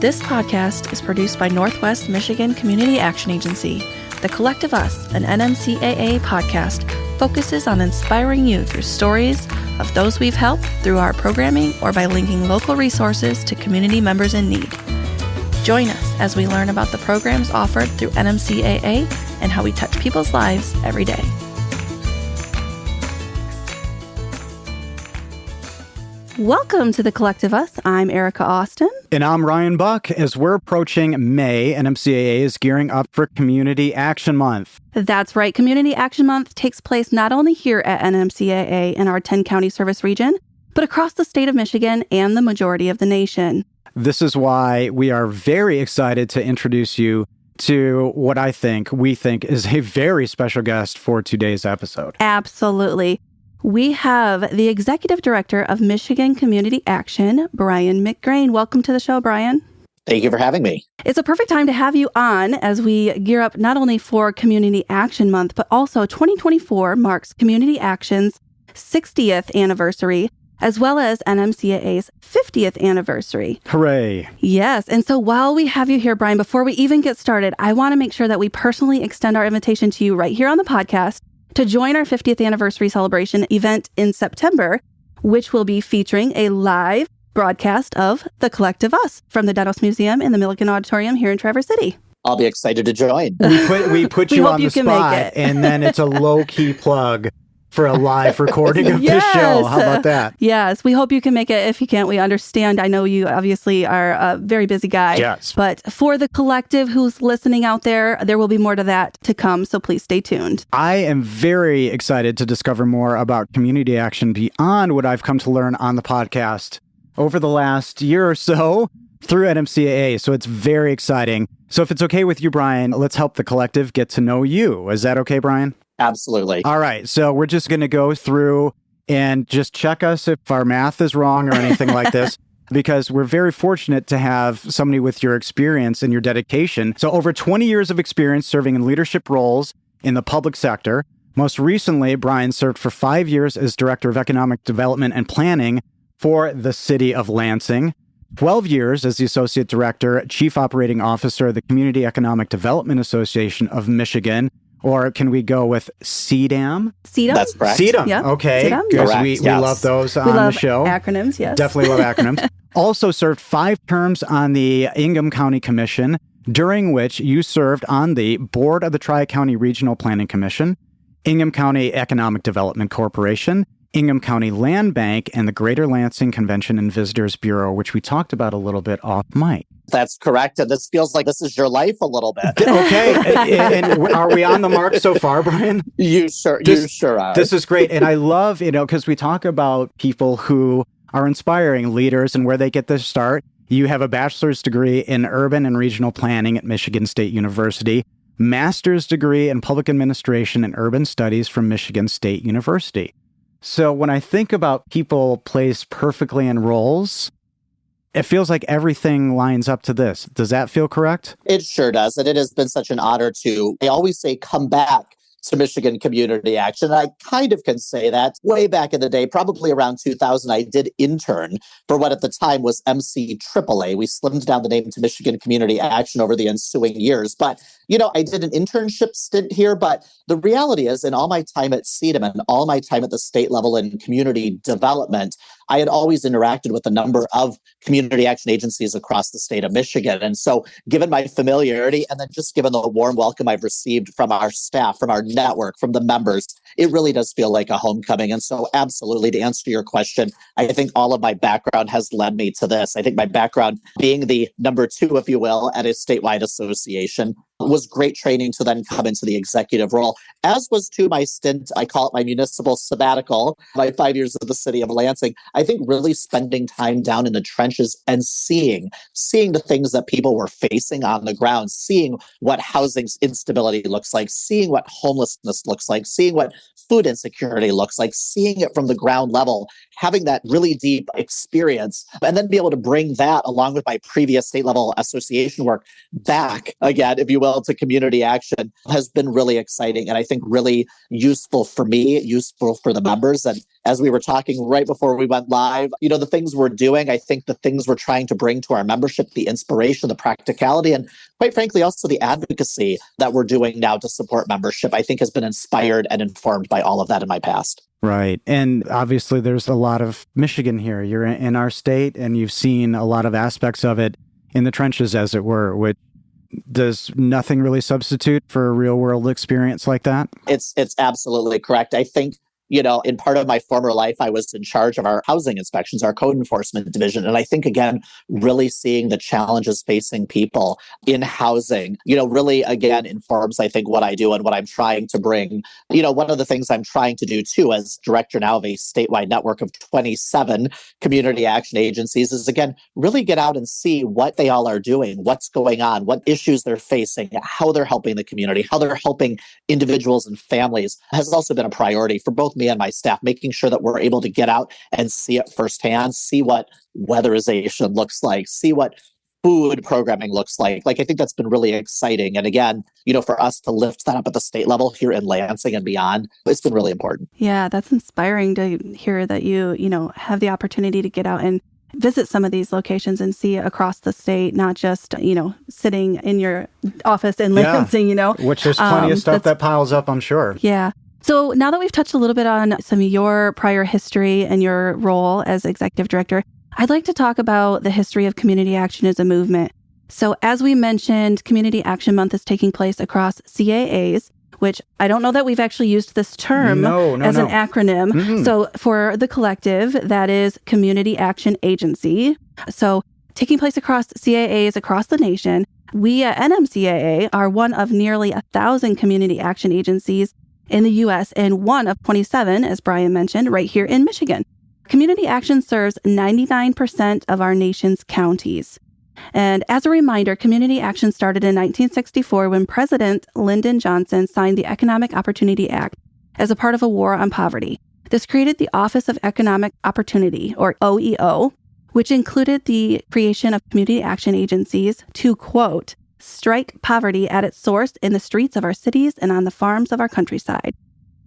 This podcast is produced by Northwest Michigan Community Action Agency. The Collective Us, an NMCAA podcast, focuses on inspiring you through stories of those we've helped through our programming or by linking local resources to community members in need. Join us as we learn about the programs offered through NMCAA and how we touch people's lives every day. Welcome to the Collective Us. I'm Erica Austin. And I'm Ryan Buck. As we're approaching May, NMCAA is gearing up for Community Action Month. That's right. Community Action Month takes place not only here at NMCAA in our 10-county service region, but across the state of Michigan and the majority of the nation. This is why we are very excited to introduce you to what we think is a very special guest for today's episode. Absolutely. We have the Executive Director of Michigan Community Action, Brian McGrain. Welcome to the show, Brian. Thank you for having me. It's a perfect time to have you on as we gear up not only for Community Action Month, but also 2024 marks Community Action's 60th anniversary, as well as NMCAA's 50th anniversary. Hooray. Yes. And so while we have you here, Brian, before we even get started, I want to make sure that we personally extend our invitation to you right here on the podcast to join our 50th anniversary celebration event in September, which will be featuring a live broadcast of The Collective Us from the Dennis Museum in the Milliken Auditorium here in Traverse City. I'll be excited to join. We put you on the spot, and then it's a low-key plug for a live recording of this show. How about that? Yes, we hope you can make it. If you can't, we understand. I know you obviously are a very busy guy. Yes. But for the collective who's listening out there, there will be more to that to come, so please stay tuned. I am very excited to discover more about community action beyond what I've come to learn on the podcast over the last year or so through NMCAA, so it's very exciting. So if it's okay with you, Brian, let's help the collective get to know you. Is that okay, Brian? Absolutely. All right. So we're just going to go through and just check us if our math is wrong or anything like this, because we're very fortunate to have somebody with your experience and your dedication. So over 20 years of experience serving in leadership roles in the public sector. Most recently, Brian served for 5 years as Director of Economic Development and Planning for the City of Lansing, 12 years as the Associate Director, Chief Operating Officer of the Community Economic Development Association of Michigan. Or can we go with CEDAM? CEDAM? That's correct. CEDAM. Yep. Okay. CEDAM. Because we love those on the show. Acronyms, yes. Definitely love acronyms. Also served 5 terms on the Ingham County Commission, during which you served on the Board of the Tri-County Regional Planning Commission, Ingham County Economic Development Corporation, Ingham County Land Bank, and the Greater Lansing Convention and Visitors Bureau, which we talked about a little bit off mic. That's correct. And this feels like this is your life a little bit. Okay. And are we on the mark so far, Brian? You sure are. This is great. And I love, because we talk about people who are inspiring leaders and where they get their start. You have a bachelor's degree in urban and regional planning at Michigan State University, master's degree in public administration and urban studies from Michigan State University. So when I think about people placed perfectly in roles, it feels like everything lines up to this. Does that feel correct? It sure does. And it has been such an honor I always say, come back to Michigan Community Action. And I kind of can say that way back in the day, probably around 2000, I did intern for what at the time was NCAA. We slimmed down the name to Michigan Community Action over the ensuing years. But, I did an internship stint here. But the reality is, in all my time at CEDAM and all my time at the state level in community development, I had always interacted with a number of community action agencies across the state of Michigan. And so given my familiarity and then just given the warm welcome I've received from our staff, from our network, from the members, it really does feel like a homecoming. And so absolutely, to answer your question, I think all of my background has led me to this. I think my background being the number 2, if you will, at a statewide association was great training to then come into the executive role, as was to my stint, I call it my municipal sabbatical, my 5 years of the city of Lansing. I think really spending time down in the trenches and seeing the things that people were facing on the ground, seeing what housing instability looks like, seeing what homelessness looks like, seeing what food insecurity looks like, seeing it from the ground level having that really deep experience and then be able to bring that along with my previous state level association work back again, if you will, to community action has been really exciting. And I think really useful for me, useful for the members. And as we were talking right before we went live, the things we're doing, I think the things we're trying to bring to our membership, the inspiration, the practicality, and quite frankly, also the advocacy that we're doing now to support membership, I think has been inspired and informed by all of that in my past. Right. And obviously there's a lot of Michigan here. You're in our state and you've seen a lot of aspects of it in the trenches, as it were, which does nothing really substitute for a real world experience like that? It's absolutely correct. I think, in part of my former life, I was in charge of our housing inspections, our code enforcement division. And I think, again, really seeing the challenges facing people in housing, really, again, informs, I think, what I do and what I'm trying to bring. One of the things I'm trying to do, too, as director now of a statewide network of 27 community action agencies is, again, really get out and see what they all are doing, what's going on, what issues they're facing, how they're helping the community, how they're helping individuals and families has also been a priority for both me and my staff, making sure that we're able to get out and see it firsthand, see what weatherization looks like, see what food programming looks like. I think that's been really exciting. And again, for us to lift that up at the state level here in Lansing and beyond, it's been really important. Yeah, that's inspiring to hear that you have the opportunity to get out and visit some of these locations and see across the state, not just, sitting in your office in Lansing, Which there's plenty of stuff that piles up, I'm sure. Yeah. So now that we've touched a little bit on some of your prior history and your role as executive director, I'd like to talk about the history of community action as a movement. So as we mentioned, Community Action Month is taking place across CAAs, which I don't know that we've actually used this term as an acronym. Mm-hmm. So for the collective, that is Community Action Agency. So taking place across CAAs across the nation, we at NMCAA are one of nearly 1,000 community action agencies in the U.S. and one of 27, as Brian mentioned, right here in Michigan. Community action serves 99% of our nation's counties. And as a reminder, community action started in 1964 when President Lyndon Johnson signed the Economic Opportunity Act as a part of a war on poverty. This created the Office of Economic Opportunity, or OEO, which included the creation of community action agencies to, quote, strike poverty at its source in the streets of our cities and on the farms of our countryside.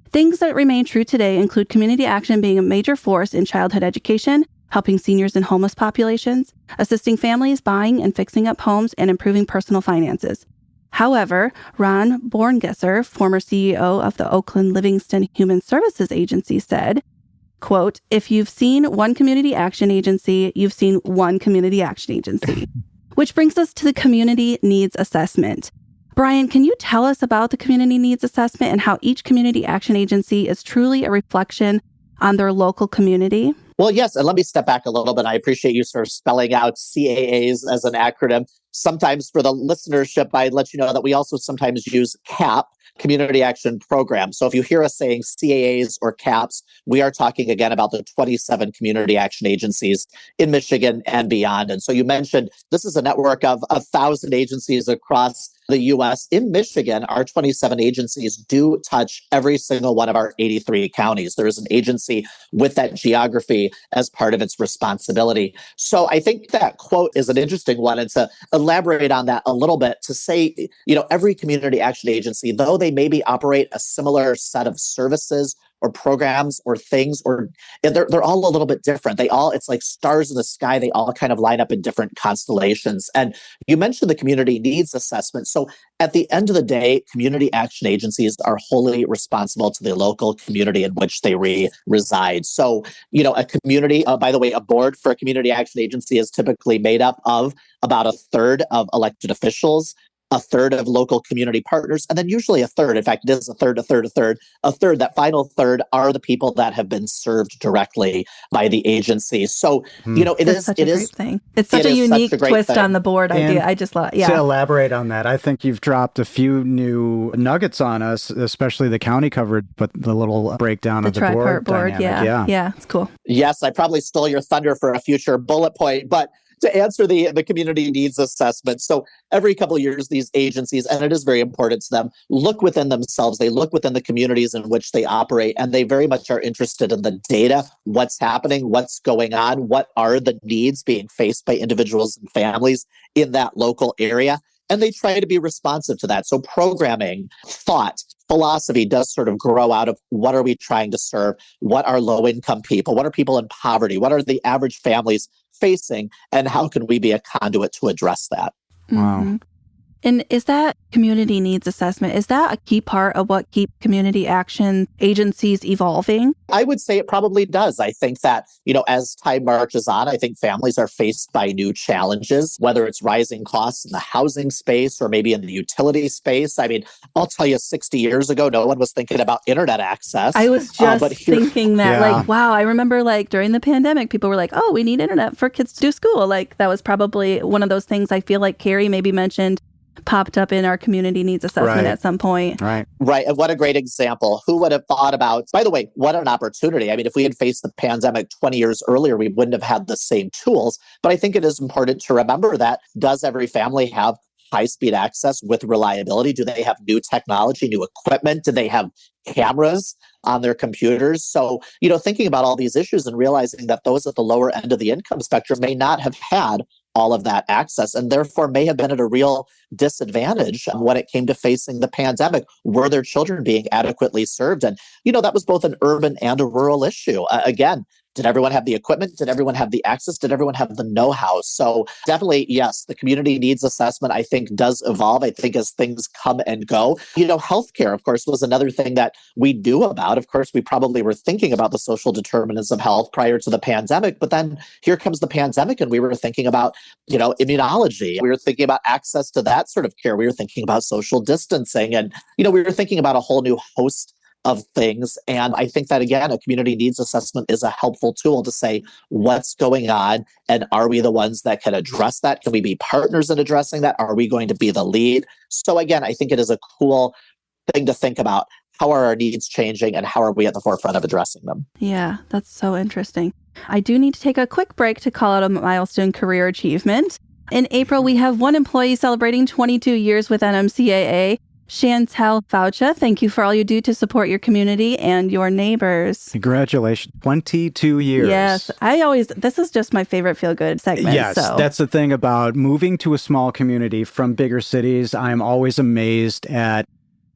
Things that remain true today include community action being a major force in childhood education, helping seniors and homeless populations, assisting families buying and fixing up homes, and improving personal finances. However, Ron Borngesser, former CEO of the Oakland Livingston Human Services Agency, said, quote, if you've seen one community action agency, you've seen one community action agency. Which brings us to the Community Needs Assessment. Brian, can you tell us about the Community Needs Assessment and how each community action agency is truly a reflection on their local community? Well, yes. And let me step back a little bit. I appreciate you sort of spelling out CAAs as an acronym. Sometimes for the listenership, I'd let you know that we also sometimes use CAP, Community Action Program. So if you hear us saying CAAs or CAPs, we are talking again about the 27 community action agencies in Michigan and beyond. And so you mentioned this is a network of 1,000 agencies across the U.S. In Michigan, our 27 agencies do touch every single one of our 83 counties. There is an agency with that geography as part of its responsibility. So I think that quote is an interesting one. And to elaborate on that a little bit, to say, every community action agency, though they maybe operate a similar set of services or programs or things, or they're all a little bit different. It's like stars in the sky. They all kind of line up in different constellations. And you mentioned the community needs assessment. So at the end of the day, community action agencies are wholly responsible to the local community in which they reside. So, a community, by the way, a board for a community action agency is typically made up of about a third of elected officials, a third of local community partners, and then usually a third. In fact, it is a third. That final third are the people that have been served directly by the agency. So, it is such a great thing. It's such a unique twist on the board idea. I just love, To elaborate on that, I think you've dropped a few new nuggets on us, especially the county coverage, but the little breakdown of the board dynamic. Yeah, it's cool. Yes, I probably stole your thunder for a future bullet point, but to answer the community needs assessment. So every couple of years, these agencies, and it is very important to them, look within themselves. They look within the communities in which they operate, and they very much are interested in the data, what's happening, what's going on, what are the needs being faced by individuals and families in that local area. And they try to be responsive to that. So programming, thought, philosophy does sort of grow out of what are we trying to serve? What are low-income people? What are people in poverty? What are the average families facing? And how can we be a conduit to address that? Wow. Mm-hmm. And is that community needs assessment, is that a key part of what keeps community action agencies evolving? I would say it probably does. I think that, as time marches on, I think families are faced by new challenges, whether it's rising costs in the housing space or maybe in the utility space. I mean, I'll tell you, 60 years ago, no one was thinking about internet access. I was just thinking that, wow, I remember during the pandemic, people were like, oh, we need internet for kids to do school. That was probably one of those things I feel like Carrie maybe mentioned popped up in our community needs assessment at some point. Right. And what a great example. Who would have thought about, by the way, what an opportunity. I mean, if we had faced the pandemic 20 years earlier, we wouldn't have had the same tools. But I think it is important to remember that, does every family have high-speed access with reliability? Do they have new technology, new equipment? Do they have cameras on their computers? So, thinking about all these issues and realizing that those at the lower end of the income spectrum may not have had all of that access, and therefore may have been at a real disadvantage when it came to facing the pandemic. Were their children being adequately served? And, that was both an urban and a rural issue. Again, did everyone have the equipment? Did everyone have the access? Did everyone have the know-how? So definitely, yes, the community needs assessment, I think, does evolve. I think as things come and go. Healthcare, of course, was another thing that we knew about. Of course, we probably were thinking about the social determinants of health prior to the pandemic. But then here comes the pandemic, and we were thinking about, immunology. We were thinking about access to that sort of care. We were thinking about social distancing. And, we were thinking about a whole new host of things. And I think that, again, a community needs assessment is a helpful tool to say what's going on, and are we the ones that can address that? Can we be partners in addressing that? Are we going to be the lead? So again, I think it is a cool thing to think about. How are our needs changing, and how are we at the forefront of addressing them? Yeah, that's so interesting. I do need to take a quick break to call out a milestone career achievement. In April, we have one employee celebrating 22 years with NMCAA. Chantel Faucha, thank you for all you do to support your community and your neighbors. Congratulations. 22 years. Yes. This is just my favorite feel-good segment. Yes, that's the thing about moving to a small community from bigger cities. I'm always amazed at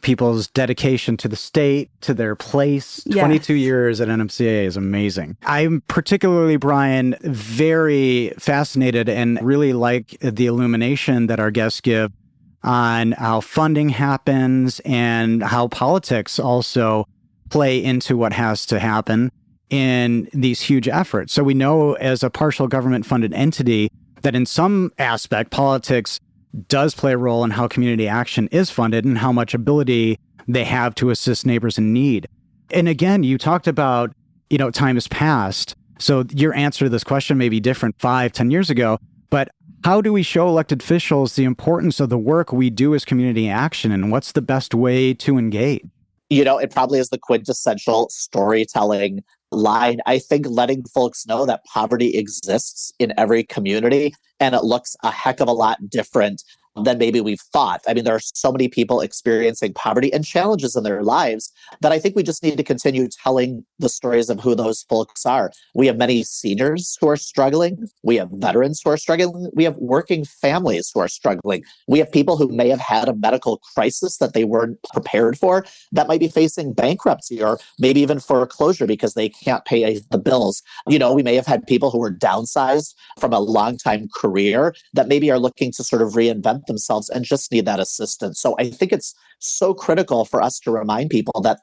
people's dedication to the state, to their place. 22 years at NMCAA is amazing. I'm particularly, Brian, very fascinated and really like the illumination that our guests give on how funding happens and how politics also play into what has to happen in these huge efforts. So we know as a partial government funded entity that in some aspect, politics does play a role in how community action is funded and how much ability they have to assist neighbors in need. And again, you talked about, time has passed. So your answer to this question may be different 5-10 years ago, but how do we show elected officials the importance of the work we do as community action, and what's the best way to engage? It probably is the quintessential storytelling line. I think letting folks know that poverty exists in every community, and it looks a heck of a lot different than maybe we've thought. I mean, there are so many people experiencing poverty and challenges in their lives that I think we just need to continue telling the stories of who those folks are. We have many seniors who are struggling. We have veterans who are struggling. We have working families who are struggling. We have people who may have had a medical crisis that they weren't prepared for, that might be facing bankruptcy or maybe even foreclosure because they can't pay the bills. We may have had people who were downsized from a long-time career that maybe are looking to sort of reinvent themselves and just need that assistance. So I think it's so critical for us to remind people that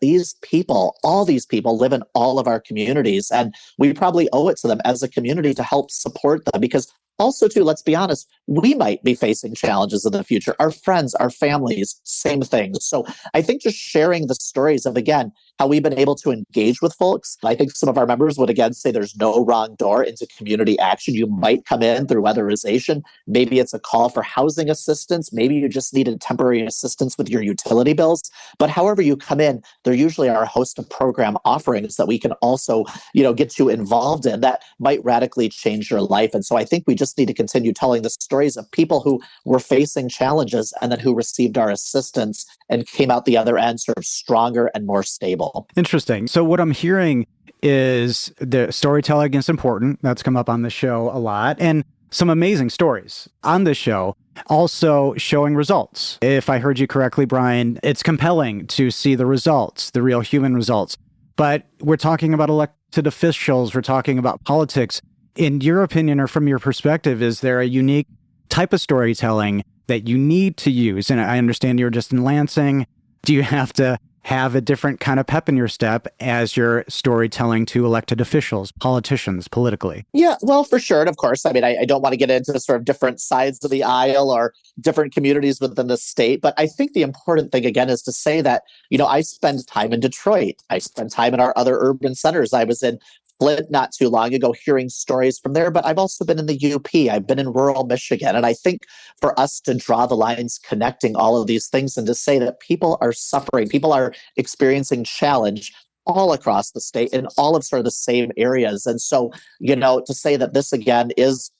all these people live in all of our communities, and we probably owe it to them as a community to help support them, because also too, let's be honest, we might be facing challenges in the future. Our friends, our families, same thing. So I think just sharing the stories of, again, how we've been able to engage with folks. I think some of our members would again say there's no wrong door into community action. You might come in through weatherization. Maybe it's a call for housing assistance. Maybe you just needed temporary assistance with your utility bills. But however you come in, there usually are a host of program offerings that we can also, get you involved in that might radically change your life. And so I think we just need to continue telling the stories of people who were facing challenges and then who received our assistance and came out the other end sort of stronger and more stable. Interesting. So what I'm hearing is the storytelling is important. That's come up on the show a lot. And some amazing stories on the show, also showing results. If I heard you correctly, Brian, it's compelling to see the results, the real human results. But we're talking about elected officials. We're talking about politics. In your opinion, or from your perspective, is there a unique type of storytelling that you need to use? And I understand you're just in Lansing. Do you have to have a different kind of pep in your step as you're storytelling to elected officials, politicians, politically? Yeah, well, for sure. And of course, I don't want to get into sort of different sides of the aisle or different communities within the state. But I think the important thing, again, is to say that, I spend time in Detroit. I spend time in our other urban centers. I was in Flint not too long ago, hearing stories from there, but I've also been in the UP. I've been in rural Michigan. And I think for us to draw the lines connecting all of these things and to say that people are suffering, people are experiencing challenge all across the state in all of sort of the same areas. And so, to say that this again is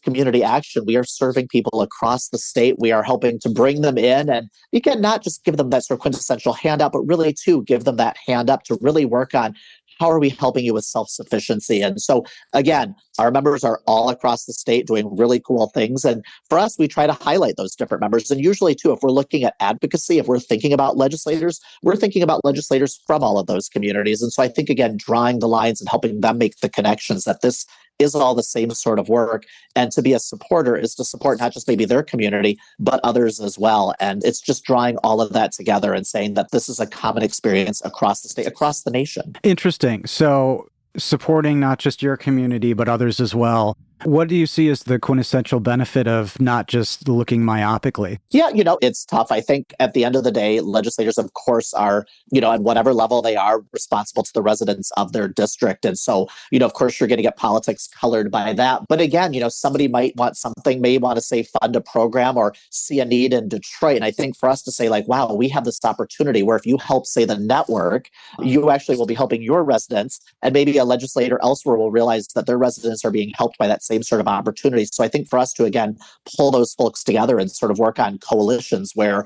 community action. We are serving people across the state. We are helping to bring them in, and you can not just give them that sort of quintessential handout, but really to give them that hand up to really work on how are we helping you with self-sufficiency? And so, again, our members are all across the state doing really cool things. And for us, we try to highlight those different members. And usually, too, if we're looking at advocacy, if we're thinking about legislators, we're thinking about legislators from all of those communities. And so I think, again, drawing the lines and helping them make the connections that this is all the same sort of work. And to be a supporter is to support not just maybe their community, but others as well. And it's just drawing all of that together and saying that this is a common experience across the state, across the nation. Interesting. So supporting not just your community, but others as well. What do you see as the quintessential benefit of not just looking myopically? Yeah, it's tough. I think at the end of the day, legislators, of course, are, at whatever level they are, responsible to the residents of their district. And so, of course, you're going to get politics colored by that. But again, somebody might want something, may want to say fund a program or see a need in Detroit. And I think for us to say like, wow, we have this opportunity where if you help, say, the network, you actually will be helping your residents. And maybe a legislator elsewhere will realize that their residents are being helped by that same sort of opportunities. So I think for us to, again, pull those folks together and sort of work on coalitions where,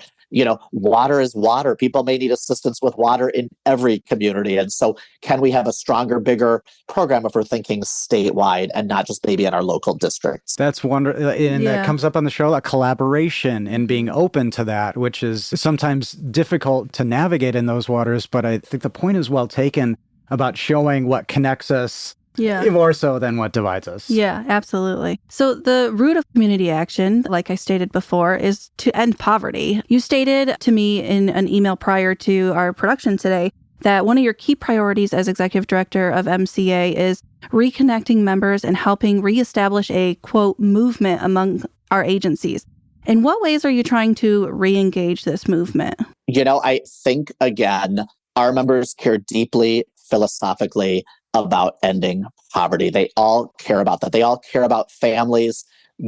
water is water. People may need assistance with water in every community. And so can we have a stronger, bigger program if we're thinking statewide and not just maybe in our local districts? That's wonderful. And that comes up on the show, a collaboration and being open to that, which is sometimes difficult to navigate in those waters. But I think the point is well taken about showing what connects us more so than what divides us. Yeah, absolutely. So the root of community action, like I stated before, is to end poverty. You stated to me in an email prior to our production today that one of your key priorities as executive director of MCA is reconnecting members and helping reestablish a, quote, movement among our agencies. In what ways are you trying to re-engage this movement? I think, again, our members care deeply philosophically about ending poverty. They all care about that. They all care about families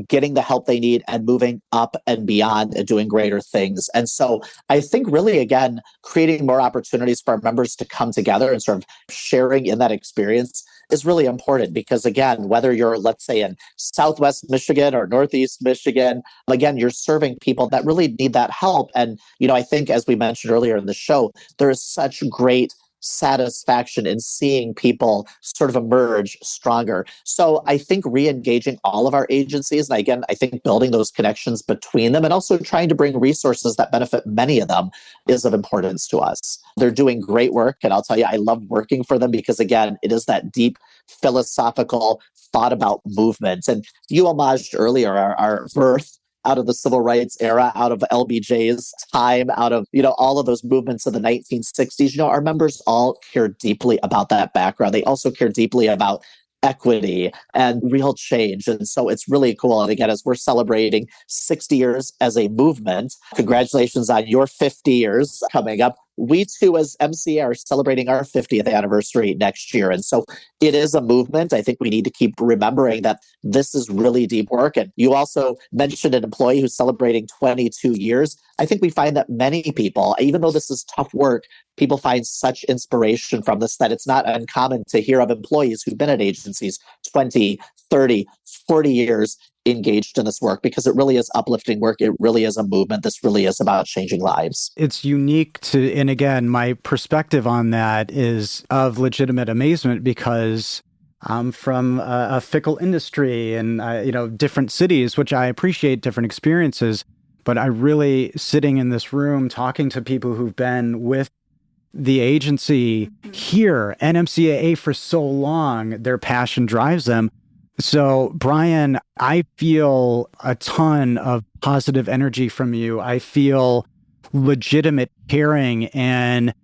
getting the help they need and moving up and beyond and doing greater things. And so I think really, again, creating more opportunities for our members to come together and sort of sharing in that experience is really important because, again, whether you're, let's say, in Southwest Michigan or Northeast Michigan, again, you're serving people that really need that help. And, I think, as we mentioned earlier in the show, there is such great satisfaction in seeing people sort of emerge stronger. So I think re-engaging all of our agencies, and again, I think building those connections between them and also trying to bring resources that benefit many of them is of importance to us. They're doing great work. And I'll tell you, I love working for them because, again, it is that deep philosophical thought about movements. And you homaged earlier our birth out of the civil rights era, out of LBJ's time, out of, all of those movements of the 1960s. Our members all care deeply about that background. They also care deeply about equity and real change. And so it's really cool. And again, as we're celebrating 60 years as a movement, congratulations on your 50 years coming up. We too, as MCA, are celebrating our 50th anniversary next year. And so it is a movement. I think we need to keep remembering that this is really deep work. And you also mentioned an employee who's celebrating 22 years. I think we find that many people, even though this is tough work, people find such inspiration from this that it's not uncommon to hear of employees who've been at agencies 20, 30, 40 years engaged in this work, because it really is uplifting work. It really is a movement. This really is about changing lives. It's unique to, and again, my perspective on that is of legitimate amazement, because I'm from a fickle industry and, different cities, which I appreciate different experiences. But I really, sitting in this room, talking to people who've been with the agency here, NMCAA, for so long, their passion drives them. So, Brian, I feel a ton of positive energy from you. I feel legitimate caring and,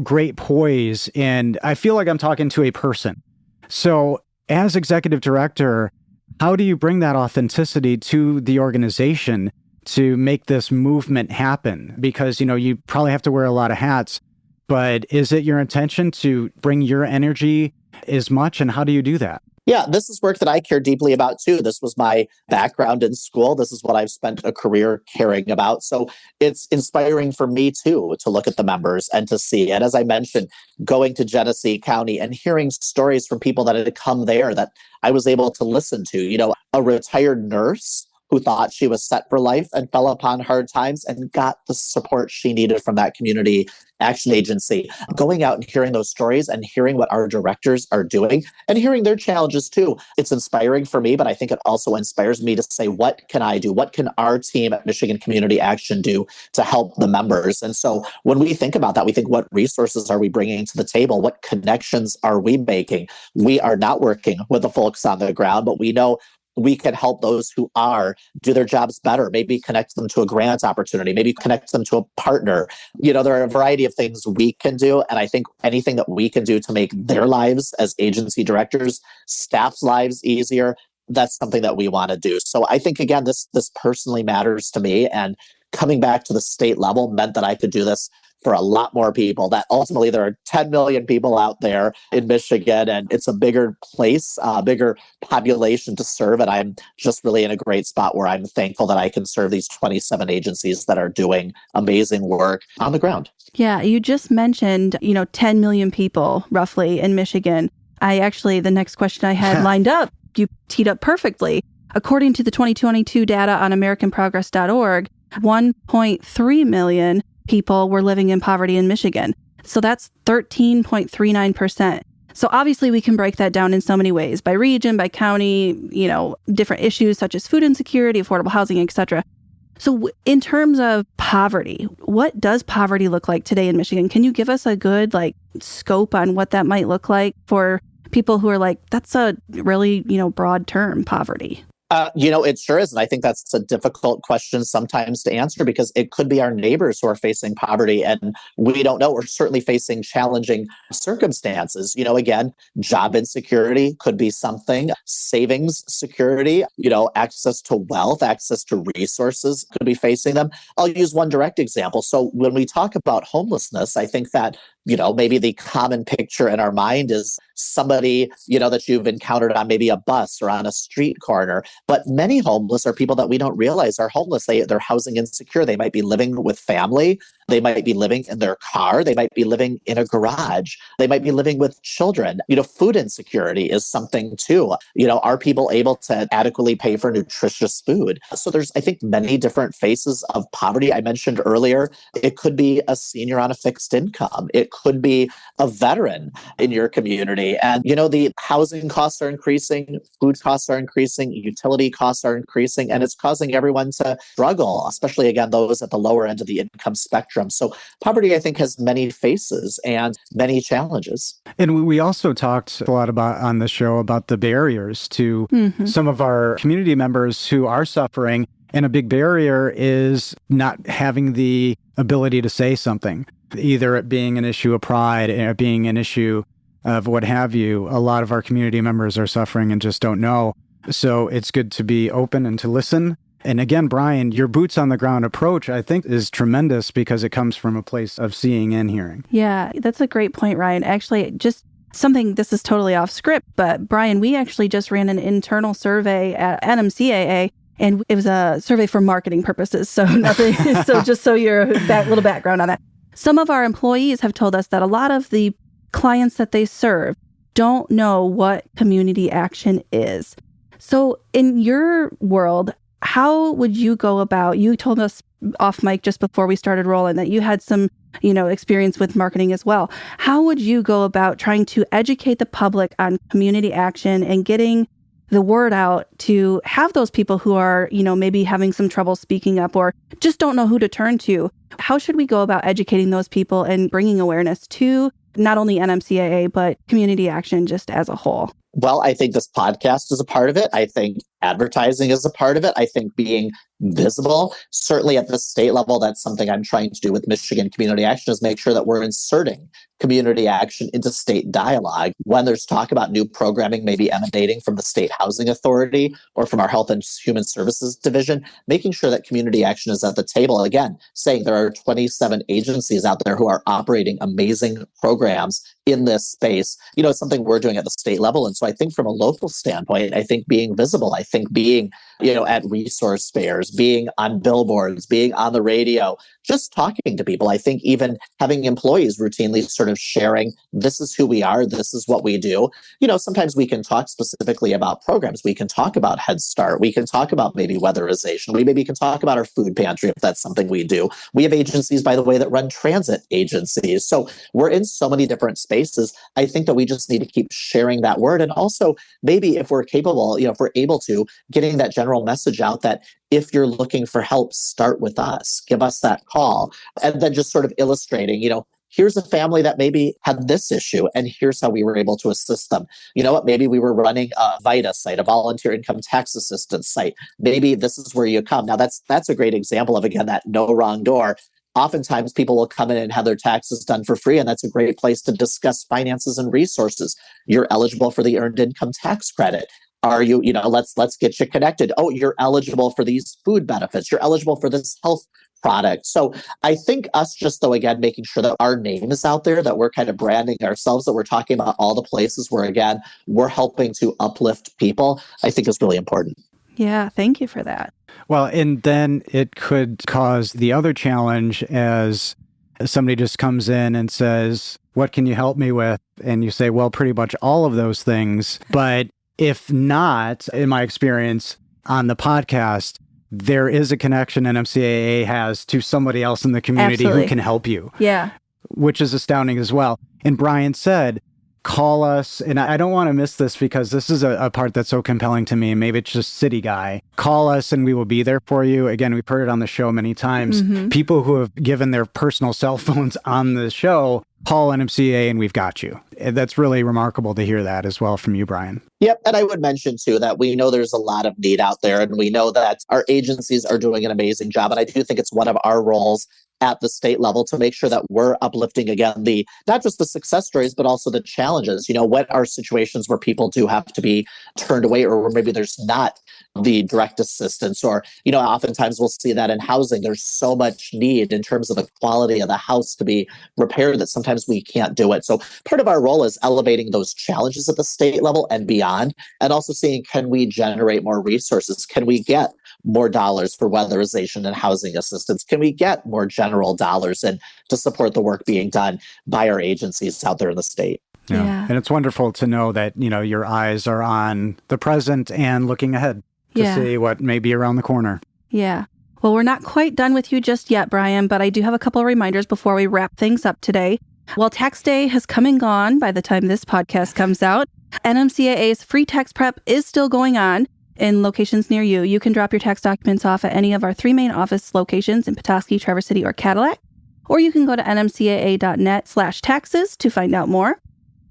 great poise. And I feel like I'm talking to a person. So, as executive director, how do you bring that authenticity to the organization to make this movement happen? Because, you probably have to wear a lot of hats, but is it your intention to bring your energy as much? And how do you do that? Yeah, this is work that I care deeply about too. This was my background in school. This is what I've spent a career caring about. So it's inspiring for me too, to look at the members and to see. And as I mentioned, going to Genesee County and hearing stories from people that had come there that I was able to listen to, a retired nurse who thought she was set for life and fell upon hard times and got the support she needed from that community action agency. Going out and hearing those stories and hearing what our directors are doing and hearing their challenges too. It's inspiring for me, but I think it also inspires me to say, what can I do? What can our team at Michigan Community Action do to help the members? And so when we think about that, we think, what resources are we bringing to the table? What connections are we making? We are not working with the folks on the ground, but we know we can help those who are do their jobs better, maybe connect them to a grant opportunity, maybe connect them to a partner. There are a variety of things we can do. And I think anything that we can do to make their lives as agency directors, staff's lives easier, that's something that we want to do. So I think, again, this personally matters to me. And coming back to the state level meant that I could do this for a lot more people, that ultimately there are 10 million people out there in Michigan, and it's a bigger place, a bigger population to serve. And I'm just really in a great spot where I'm thankful that I can serve these 27 agencies that are doing amazing work on the ground. Yeah, you just mentioned, 10 million people roughly in Michigan. The next question I had lined up, you teed up perfectly. According to the 2022 data on AmericanProgress.org, 1.3 million people were living in poverty in Michigan. So that's 13.39%. So obviously we can break that down in so many ways, by region, by county, different issues such as food insecurity, affordable housing, etc. So in terms of poverty, what does poverty look like today in Michigan? Can you give us a good scope on what that might look like for people who are like, that's a really, broad term, poverty? It sure is. And I think that's a difficult question sometimes to answer, because it could be our neighbors who are facing poverty and we don't know. We're certainly facing challenging circumstances. Again, job insecurity could be something, savings security, access to wealth, access to resources could be facing them. I'll use one direct example. So when we talk about homelessness, I think that maybe the common picture in our mind is somebody, that you've encountered on maybe a bus or on a street corner. But many homeless are people that we don't realize are homeless. They're housing insecure. They might be living with family. They might be living in their car. They might be living in a garage. They might be living with children. Food insecurity is something too. Are people able to adequately pay for nutritious food? So there's, I think, many different faces of poverty. I mentioned earlier, it could be a senior on a fixed income. It could be a veteran in your community. And, the housing costs are increasing, food costs are increasing, utility costs are increasing, and it's causing everyone to struggle, especially, again, those at the lower end of the income spectrum. So poverty, I think, has many faces and many challenges. And we also talked a lot about on the show about the barriers to some of our community members who are suffering. And a big barrier is not having the ability to say something, either it being an issue of pride or it being an issue of what have you, a lot of our community members are suffering and just don't know. So it's good to be open and to listen. And again, Brian, your boots on the ground approach, I think, is tremendous because it comes from a place of seeing and hearing. Yeah, that's a great point, Ryan. Actually, just something, this is totally off script, but Brian, we actually just ran an internal survey at NMCAA, and it was a survey for marketing purposes. So nothing. So just so you're that little background on that. Some of our employees have told us that a lot of the clients that they serve don't know what community action is. So in your world, how would you go about, you told us off mic just before we started rolling that you had some, experience with marketing as well. How would you go about trying to educate the public on community action and getting the word out to have those people who are, maybe having some trouble speaking up or just don't know who to turn to? How should we go about educating those people and bringing awareness to not only NMCAA, but community action just as a whole? Well, I think this podcast is a part of it. I think advertising is a part of it. I think being visible, certainly at the state level, that's something I'm trying to do with Michigan Community Action, is make sure that we're inserting community action into state dialogue. When there's talk about new programming, maybe emanating from the State Housing Authority or from our Health and Human Services Division, making sure that community action is at the table. Again, saying there are 27 agencies out there who are operating amazing programs in this space. It's something we're doing at the state level. And so I think from a local standpoint, I think being visible, I think being, at resource fairs, being on billboards, being on the radio, just talking to people. I think even having employees routinely sort of sharing, this is who we are, this is what we do. Sometimes we can talk specifically about programs. We can talk about Head Start. We can talk about maybe weatherization. We maybe can talk about our food pantry if that's something we do. We have agencies, by the way, that run transit agencies. So we're in so many different spaces. I think that we just need to keep sharing that word. And also maybe if we're capable, if we're able to, getting that general message out that if you're looking for help, start with us, give us that call. And then just sort of illustrating, here's a family that maybe had this issue, and here's how we were able to assist them. You know what? Maybe we were running a VITA site, a volunteer income tax assistance site. Maybe this is where you come. Now, that's a great example of, again, that no wrong door. Oftentimes, people will come in and have their taxes done for free, and that's a great place to discuss finances and resources. You're eligible for the Earned Income Tax Credit. Are you, let's get you connected. Oh, you're eligible for these food benefits. You're eligible for this health product. So I think us just, though, again, making sure that our name is out there, that we're kind of branding ourselves, that we're talking about all the places where, again, we're helping to uplift people, I think is really important. Yeah, thank you for that. Well, and then it could cause the other challenge as somebody just comes in and says, what can you help me with? And you say, well, pretty much all of those things. But if not, in my experience on the podcast, there is a connection NMCAA has to somebody else in the community Absolutely. Who can help you. Yeah. Which is astounding as well. And Brian said, call us, and I don't want to miss this because this is a part that's so compelling to me. Maybe it's just city guy. Call us and we will be there for you. Again, we've heard it on the show many times. Mm-hmm. People who have given their personal cell phones on the show, call NMCAA and we've got you. That's really remarkable to hear that as well from you, Brian. Yep. And I would mention, too, that we know there's a lot of need out there, and we know that our agencies are doing an amazing job. And I do think it's one of our roles at the state level to make sure that we're uplifting, again, not just the success stories, but also the challenges. What are situations where people do have to be turned away, or where maybe there's not the direct assistance, or, oftentimes we'll see that in housing, there's so much need in terms of the quality of the house to be repaired that sometimes we can't do it. So part of our role is elevating those challenges at the state level and beyond, and also seeing, can we generate more resources? Can we get more dollars for weatherization and housing assistance? Can we get more general dollars in to support the work being done by our agencies out there in the state? Yeah. And it's wonderful to know that, your eyes are on the present and looking ahead to see what may be around the corner. Yeah. Well, we're not quite done with you just yet, Brian, but I do have a couple of reminders before we wrap things up today. While tax day has come and gone by the time this podcast comes out, NMCAA's free tax prep is still going on in locations near you. You can drop your tax documents off at any of our 3 main office locations in Petoskey, Traverse City, or Cadillac, or you can go to nmcaa.net/taxes to find out more.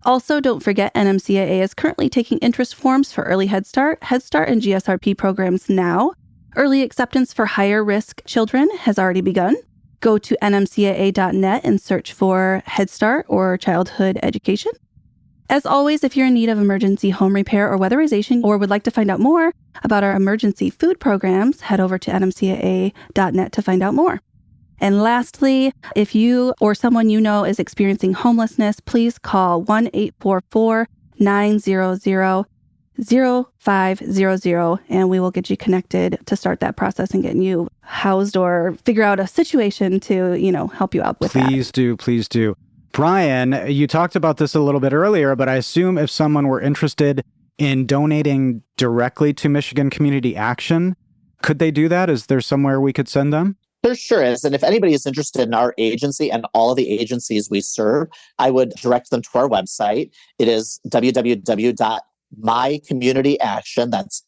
Also, don't forget NMCAA is currently taking interest forms for early Head Start, and GSRP programs now. Early acceptance for higher risk children has already begun. Go to nmcaa.net and search for Head Start or childhood education. As always, if you're in need of emergency home repair or weatherization or would like to find out more about our emergency food programs, head over to nmcaa.net to find out more. And lastly, if you or someone you know is experiencing homelessness, please call 1-844-900-0500 and we will get you connected to start that process and get you housed or figure out a situation to, help you out with that. Please do. Brian, you talked about this a little bit earlier, but I assume if someone were interested in donating directly to Michigan Community Action, could they do that? Is there somewhere we could send them? There sure is. And if anybody is interested in our agency and all of the agencies we serve, I would direct them to our website. It is www.mycommunityaction. That's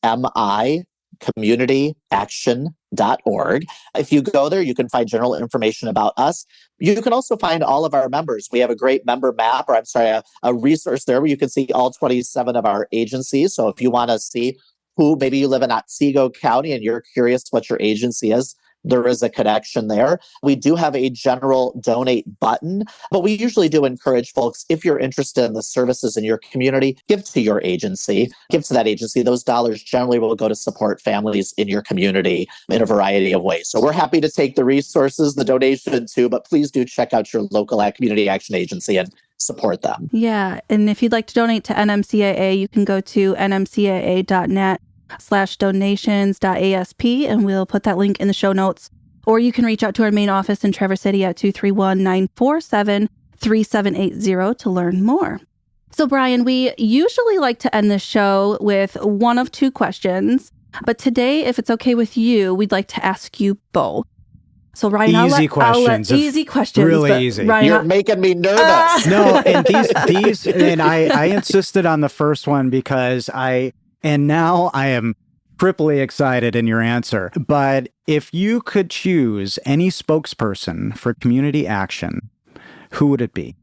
communityaction.org. If you go there, you can find general information about us. You can also find all of our members. We have a great member map, a resource there where you can see all 27 of our agencies. So if you want to see who, maybe you live in Otsego County and you're curious what your agency is, there is a connection there. We do have a general donate button, but we usually do encourage folks, if you're interested in the services in your community, give to your agency, give to that agency. Those dollars generally will go to support families in your community in a variety of ways. So we're happy to take the resources, the donation too, but please do check out your local community action agency and support them. Yeah. And if you'd like to donate to NMCAA, you can go to nmcaa.net/donations.asp and we'll put that link in the show notes. Or you can reach out to our main office in Traverse City at 231-947-3780 to learn more. So Brian, we usually like to end this show with one of two questions, but today, if it's okay with you, we'd like to ask you both. So Ryan, easy questions. Really easy. Ryan, you're making me nervous. No, and these, and I insisted on the first one because now I am triply excited in your answer. But if you could choose any spokesperson for community action, who would it be?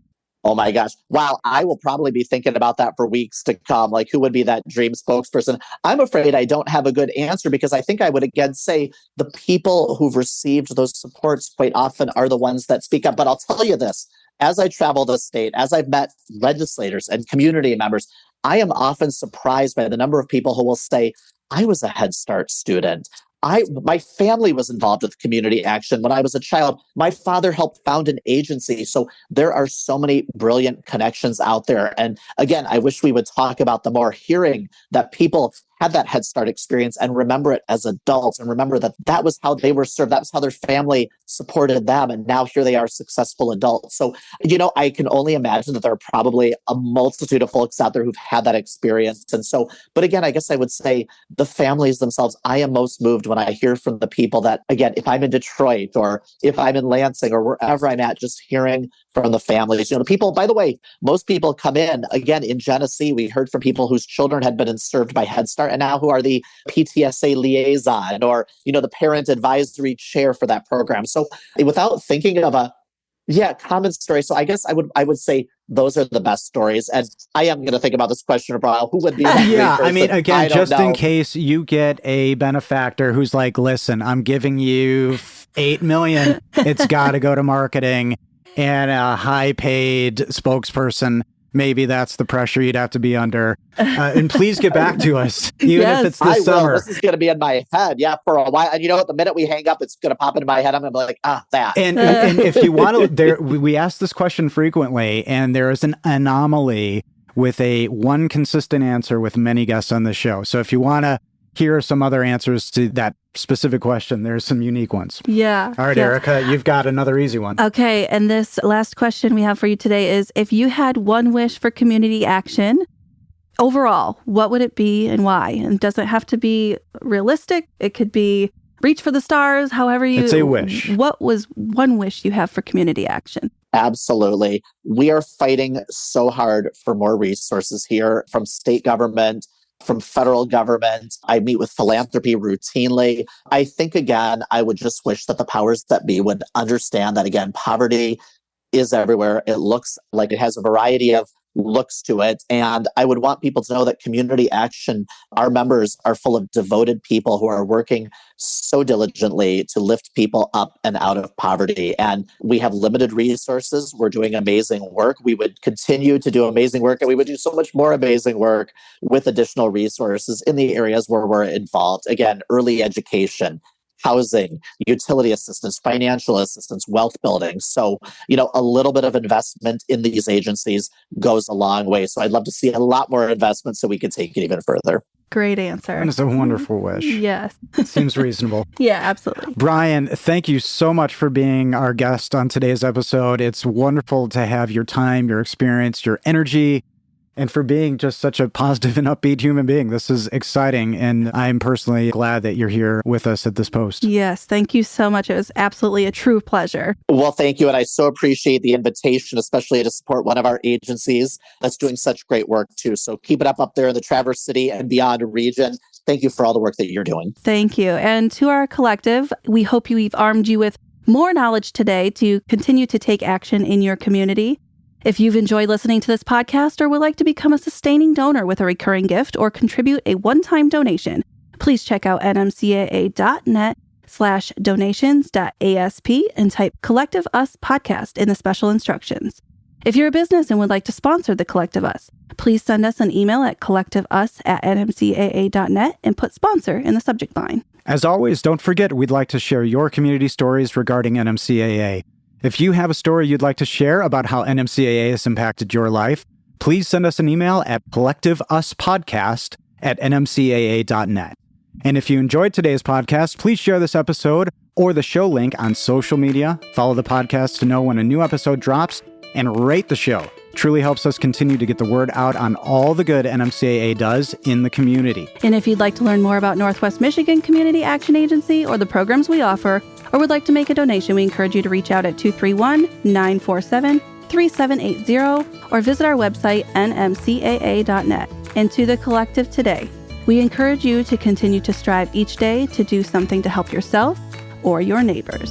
Oh my gosh. Wow. I will probably be thinking about that for weeks to come. Like, who would be that dream spokesperson? I'm afraid I don't have a good answer because I think I would again say the people who've received those supports quite often are the ones that speak up. But I'll tell you this, as I travel the state, as I've met legislators and community members, I am often surprised by the number of people who will say, I was a Head Start student. My family was involved with community action when I was a child. My father helped found an agency. So there are so many brilliant connections out there. And again, I wish we would talk about them more, hearing that people had that Head Start experience and remember it as adults and remember that that was how they were served. That was how their family supported them. And now here they are, successful adults. So, I can only imagine that there are probably a multitude of folks out there who've had that experience. And so, but again, I guess I would say the families themselves, I am most moved when I hear from the people that, again, if I'm in Detroit or if I'm in Lansing or wherever I'm at, just hearing from the families. The people, by the way, most people come in, again, in Genesee, we heard from people whose children had been served by Head Start and now who are the PTSA liaison or, the parent advisory chair for that program. So without thinking of common story. So I guess I would say those are the best stories. And I am going to think about this question for a while. Who would be that Yeah, person? I mean, again, just know. In case you get a benefactor who's like, listen, I'm giving you $8 million. It's got to go to marketing, and a high-paid spokesperson. Maybe that's the pressure you'd have to be under. And please get back to us, even if it's this summer. This is going to be in my head, for a while. And the minute we hang up, it's going to pop into my head. I'm going to be like, that. And if you want to, we ask this question frequently, and there is an anomaly with one consistent answer with many guests on the show. So if you want to hear some other answers to that specific question, there's some unique ones. Yeah. All right, yeah. Erica, you've got another easy one. Okay. And this last question we have for you today is, if you had one wish for community action overall, what would it be and why? And it doesn't have to be realistic. It could be reach for the stars, however you... It's a wish. What was one wish you have for community action? Absolutely. We are fighting so hard for more resources here from state government, from federal government. I meet with philanthropy routinely. I think, again, I would just wish that the powers that be would understand that, again, poverty is everywhere. It looks like it has a variety of looks to it. And I would want people to know that community action, our members are full of devoted people who are working so diligently to lift people up and out of poverty. And we have limited resources. We're doing amazing work. We would continue to do amazing work, and we would do so much more amazing work with additional resources in the areas where we're involved. Again, early education, housing, utility assistance, financial assistance, wealth building. So, a little bit of investment in these agencies goes a long way. So I'd love to see a lot more investment so we can take it even further. Great answer. That is a wonderful wish. Yes. Seems reasonable. Yeah, absolutely. Brian, thank you so much for being our guest on today's episode. It's wonderful to have your time, your experience, your energy, and for being just such a positive and upbeat human being. This is exciting, and I'm personally glad that you're here with us at this post. Yes, thank you so much. It was absolutely a true pleasure. Well, thank you. And I so appreciate the invitation, especially to support one of our agencies that's doing such great work too. So keep it up there in the Traverse City and beyond region. Thank you for all the work that you're doing. Thank you. And to our collective, we hope we've armed you with more knowledge today to continue to take action in your community. If you've enjoyed listening to this podcast or would like to become a sustaining donor with a recurring gift or contribute a one-time donation, please check out nmcaa.net/donations.asp and type Collective Us Podcast in the special instructions. If you're a business and would like to sponsor the Collective Us, please send us an email at collectiveus@nmcaa.net and put sponsor in the subject line. As always, don't forget, we'd like to share your community stories regarding NMCAA. If you have a story you'd like to share about how NMCAA has impacted your life, please send us an email at collectiveuspodcast@nmcaa.net. And if you enjoyed today's podcast, please share this episode or the show link on social media, follow the podcast to know when a new episode drops, and rate the show. Truly helps us continue to get the word out on all the good NMCAA does in the community. And if you'd like to learn more about Northwest Michigan Community Action Agency or the programs we offer, or would like to make a donation, we encourage you to reach out at 231-947-3780 or visit our website, nmcaa.net. And to the collective today, we encourage you to continue to strive each day to do something to help yourself or your neighbors.